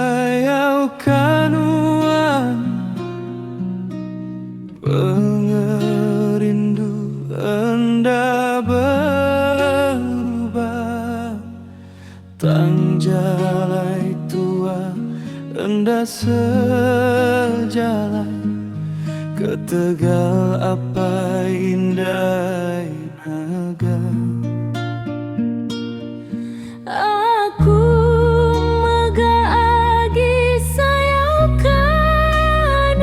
sayau kanuan pengerindu enda berubah, tang jalai tua enda sejalan, ketegal apa indah naga. Aku megagi sayau kanuan,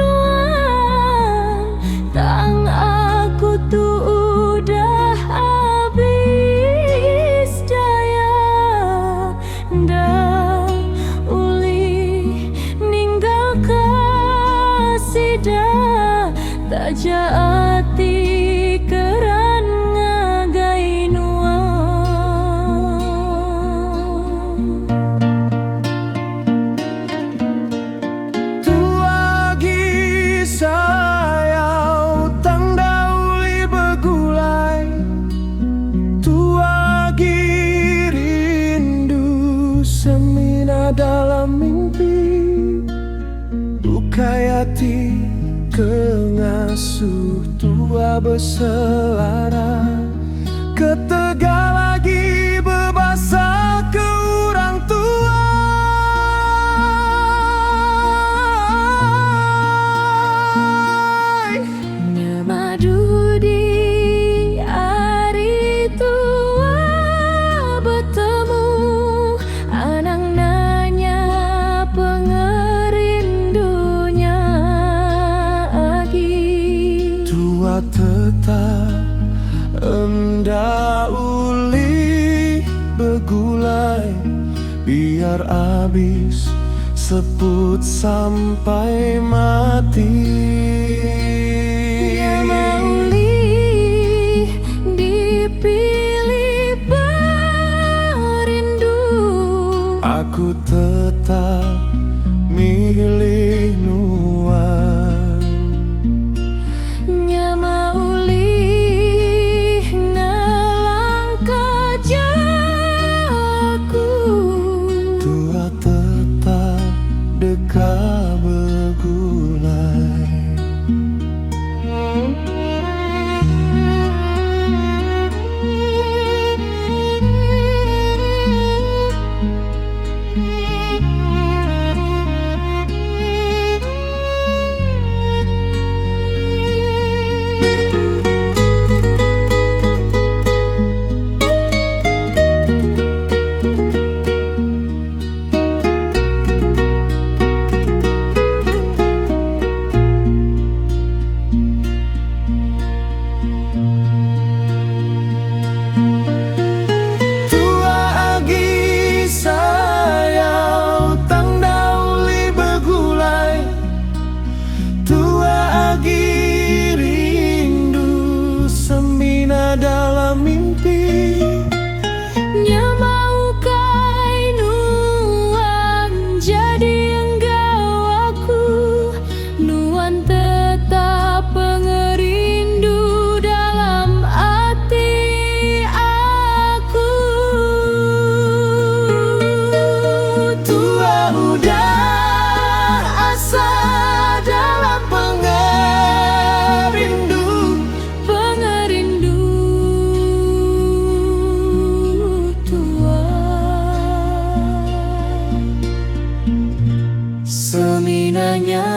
tang aku tu udah habis daya, dah uli ninggal kasida, tak jaati keran ngagai nuang. Tuagi sayau tang dauli begulai, tuagi rindu semina dalam mimpi, bukayati kengasuh tua berselara, ketegal lagi berbahasa ke orang tua. Madu di hari tua bertemu, anang nanya pengerindunya lagi. Tua tetap enda uli begulai, biar habis seput sampai mati. Mauli dipilih berindu, Aku tetap milih nuan. mauli nalangkah jaku, Tua tetap dekat bergulai. Dalam mimpi, mau kai nuan jadi enggau aku, nuan tetap pengerindu dalam hati aku. tua udah asa dalam pengerindu. Seminanya